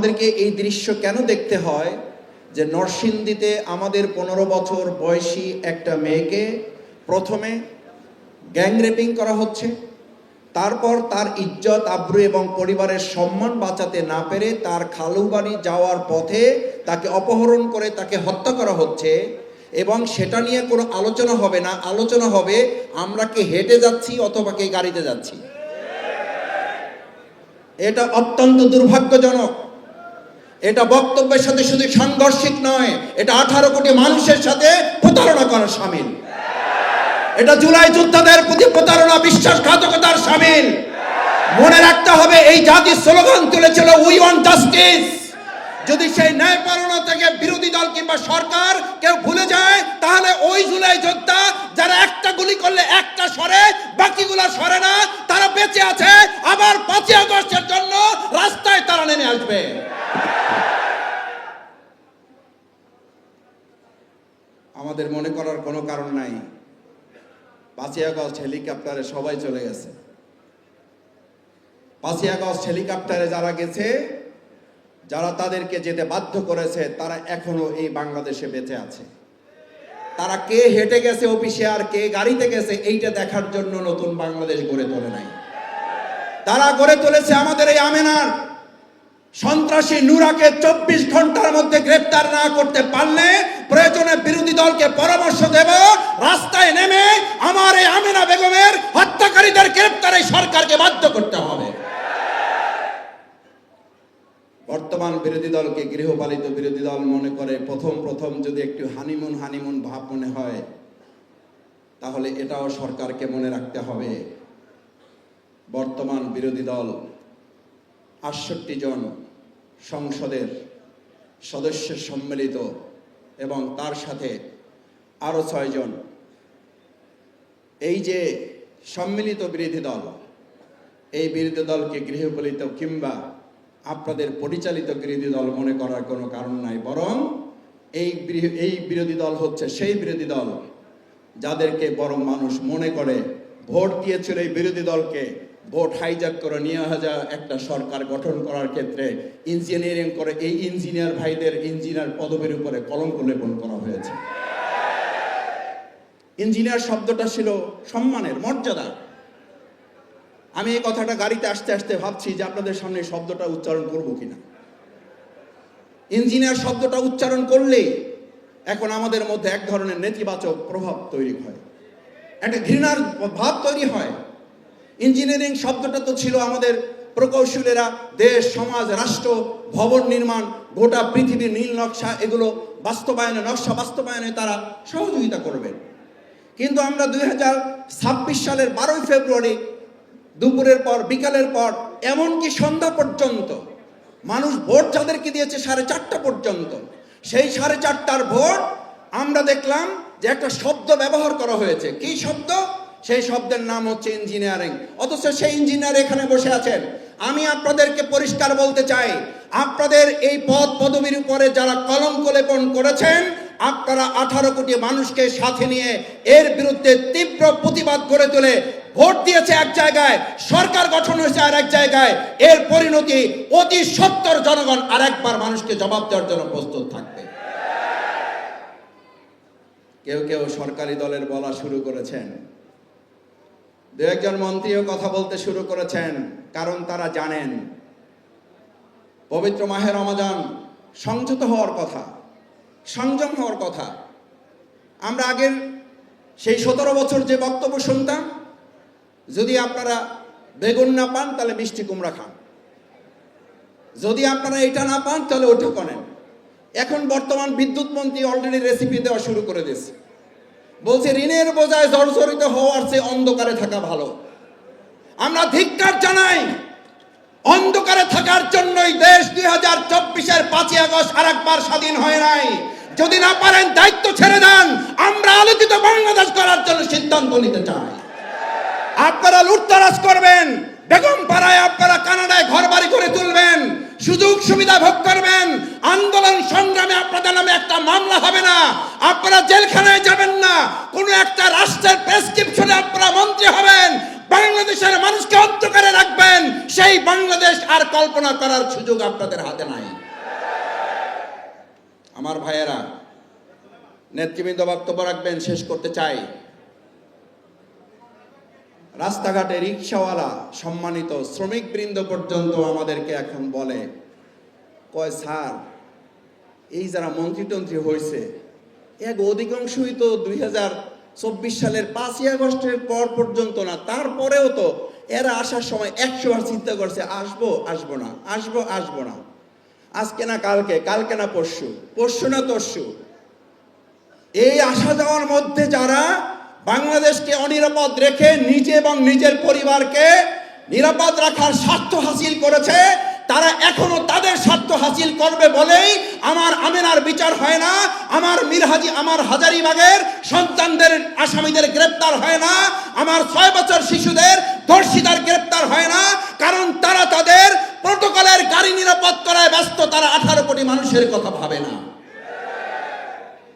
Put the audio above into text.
আমাদেরকে এই দৃশ্য কেন দেখতে হয় যে নরসিংদীতে আমাদের 15 বছর বয়সী একটা মেয়েকে প্রথমে গ্যাং রেপিং করা হচ্ছে, তারপর তার ইজ্জত আবরু এবং পরিবারের সম্মান বাঁচাতে না পেরে তার খালু বাড়ি যাওয়ার পথে তাকে অপহরণ করে তাকে হত্যা করা হচ্ছে, এবং সেটা নিয়ে কোনো আলোচনা হবে না। আলোচনা হবে আমরা কি হেঁটে যাচ্ছি অথবা কি গাড়িতে যাচ্ছি। এটা অত্যন্ত দুর্ভাগ্যজনক। এটা বক্তব্যের সাথে শুধু সাংঘর্ষিক নয়, এটা 18 কোটি মানুষের সাথে প্রতারণা করার শামিল। এটা জুলাই যোদ্ধাদের প্রতি প্রতারণা, বিশ্বাসঘাতকতার শামিল। মনে রাখতে হবে এই জাতির স্লোগান তুলেছিল উই ওয়ান্ট জাস্টিস। যদি সেই ন্যায়পরায়ণতা থেকে বিরোধী দল কিংবা সরকার কেউ ভুলে যায়, তাহলে ওই জুলাই যোদ্ধা যারা একটা গুলি করলে একটা সরে, বাকিগুলা সরে না, তারা বেঁচে আছে, আবার 5ই আগস্টের জন্য রাস্তায় তারা নেমে আসবে। আমাদের মনে করার কোনো কারণ নাই 5ই আগস্ট হেলিকপ্টারে সবাই চলে গেছে। 5ই আগস্ট হেলিকপ্টারে যারা গেছে, যারা তাদেরকে যেতে বাধ্য করেছে, তারা এখনো এই বাংলাদেশে বেঁচে আছে। তারা কে হেঁটে গেছে অফিসে আর কে গাড়িতে গেছে এইটা দেখার জন্য নতুন বাংলাদেশ গড়ে তোলে নাই। তারা গড়ে তুলেছে আমাদের এই আমেনার সন্ত্রাসী নুরাকে 24 ঘন্টার মধ্যে গ্রেফতার না করতে পারলে প্রয়োজনে বিরোধী দলকে পরামর্শ দেব, রাস্তায় নেমে আমার এই আমেনা বেগমের হত্যাকারীদের গ্রেফতারে সরকারকে বাধ্য করতে হবে। বর্তমান বিরোধী দলকে গৃহপালিত বিরোধী দল মনে করে প্রথম যদি একটু হানিমুন ভাব মনে হয়, তাহলে এটাও সরকারকে মনে রাখতে হবে বর্তমান বিরোধী দল 68 জন সংসদের সদস্যের সম্মিলিত এবং তার সাথে আরো 6 জন, এই যে সম্মিলিত বিরোধী দল, এই বিরোধী দলকে গৃহপালিত কিংবা আপনাদের পরিচালিত বিরোধী দল মনে করার কোনো কারণ নাই। বরং এই বিরোধী দল হচ্ছে সেই বিরোধী দল যাদেরকে বরং মানুষ মনে করে ভোট দিয়েছিল এই বিরোধী দলকে ভোট হাইজ্যাক করে নিয়ে যাওয়া একটা সরকার গঠন করার ক্ষেত্রে ইঞ্জিনিয়ারিং করে এই ইঞ্জিনিয়ার ভাইদের ইঞ্জিনিয়ার পদবীর উপরে কলঙ্ক লেপন করা হয়েছে। ইঞ্জিনিয়ার শব্দটা ছিল সম্মানের, মর্যাদা। আমি এই কথাটা গাড়িতে আসতে আসতে ভাবছি যে আপনাদের সামনে শব্দটা উচ্চারণ করব কিনা। ইঞ্জিনিয়ার শব্দটা উচ্চারণ করলেই এখন আমাদের মধ্যে এক ধরনের নেতিবাচক প্রভাব তৈরি হয়, একটা ঘৃণার ভাব তৈরি হয়। ইঞ্জিনিয়ারিং শব্দটা তো ছিল আমাদের প্রকৌশলীরা দেশ, সমাজ, রাষ্ট্র, ভবন নির্মাণ, গোটা পৃথিবীর নীল নকশা, এগুলো নকশা বাস্তবায়নে তারা সহযোগিতা করবেন। কিন্তু আমরা 2026 সালের 12ই ফেব্রুয়ারি দুপুরের পর, বিকালের পর, এমনকি সন্ধ্যা পর্যন্ত মানুষ ভোট যাদেরকে দিয়েছে 4:30 পর্যন্ত, সেই 4:30টার ভোট আমরা দেখলাম যে একটা শব্দ ব্যবহার করা হয়েছে। কি শব্দ? সেই শব্দের নাম হচ্ছে ইঞ্জিনিয়ারিং। অথচ সেই ইঞ্জিনিয়ার এখানে বসে আছেন। আমি আপনাদেরকে পরিষ্কার বলতে চাই, আপনাদের এই পদ পদবীর উপরে যারা কলঙ্ক লেপন করেছেন, আপনারা 18 কোটি মানুষকে সাথে নিয়ে এর বিরুদ্ধে তীব্র প্রতিবাদ গড়ে তোলে ভোট দিয়েছে এক জায়গায়, সরকার গঠন হয়েছে আর এক জায়গায়। এর পরিণতি অতি সত্বর জনগণ আর একবার মানুষকে জবাব দেওয়ার জন্য প্রস্তুত থাকবে। কেউ সরকারি দলের বলা শুরু করেছেন, 2-1 মন্ত্রীও কথা বলতে শুরু করেছেন, কারণ তারা জানেন পবিত্র মাহে রমাদান, সংযত হওয়ার কথা, সংযম হওয়ার কথা। আমরা আগের সেই 17 বছর যে বক্তব্য শুনতাম, যদি আপনারা বেগুন না পান তাহলে মিষ্টি কুমড়া খান, যদি আপনারা এটা না পান তাহলে ওটা করেন। এখন বর্তমান বিদ্যুৎ মন্ত্রী অলরেডি রেসিপি দেওয়া শুরু করে দিয়েছে, বলছে ঋণের বোঝায় জর্জরিত হওয়ার চেয়ে অন্ধকারে থাকা ভালো। আমরা ধিক্কার জানাই, অন্ধকারে থাকার জন্যই দেশ 2024-এর 5ই আগস্ট আরেকবার স্বাধীন হয় নাই। যদি না পারেন দায়িত্ব ছেড়ে দেন, আমরা আলোকিত বাংলাদেশ করার জন্য সিদ্ধান্ত নিতে চাই। আপনারা লুটতরাজ করবেন, বেগম পাড়ায় আপনারা কানাডায় ঘর বাড়ি করে তুলবেন, সুযোগ সুবিধা ভোগ করবেন, আন্দোলন সংগ্রামে আপনাদের নামে একটা মামলা হবে না, আপনারা জেলখানায় যাবেন না, কোনো একটা রাষ্ট্রের প্রেসক্রিপশনে আপনারা মন্ত্রী হবেন। বাংলাদেশের মানুষকে অন্ধকারে রাখবেন, সেই বাংলাদেশ আর কল্পনা করার সুযোগ আপনাদের হাতে নাই। আমার ভাইয়েরা, নেতৃবৃন্দ বক্তব্য রাখবেন, শেষ করতে চাই। রাস্তাঘাটে রিক্সাওয়ালা, সম্মানিত শ্রমিক বৃন্দ পর্যন্ত আমাদেরকে এখন বলে, কয় স্যার, এই যারা মন্ত্রী টন্ত্রী হয়েছে এক অধিকাংশই তো 2024 সালের 5ই আগস্টের পর পর্যন্ত না, তারপরেও তো এরা আসার সময় 100 বার চিন্তা করছে আসবো আসবো না, আসবো আসবো না, আজকে না কালকে, কালকে না পরশু, পরশু না তরশু। এই আসা যাওয়ার মধ্যে যারা বাংলাদেশকে অনিরাপদ রেখে নিজে এবং নিজের পরিবারকে নিরাপদ রাখার স্বার্থ হাসিল করেছে, তারা এখনো তাদের স্বার্থ হাসিল করবে বলেই আমার আমেনার বিচার হয় না, আমার হাজারীবাগের সন্তানদের আসামিদের গ্রেপ্তার হয় না, আমার 6 বছর শিশুদের ধর্ষিতার গ্রেপ্তার হয় না, কারণ তারা তাদের প্রটোকলের গাড়ি নিরাপদ করায় ব্যস্ত, তারা 18 কোটি মানুষের কথা ভাবে না।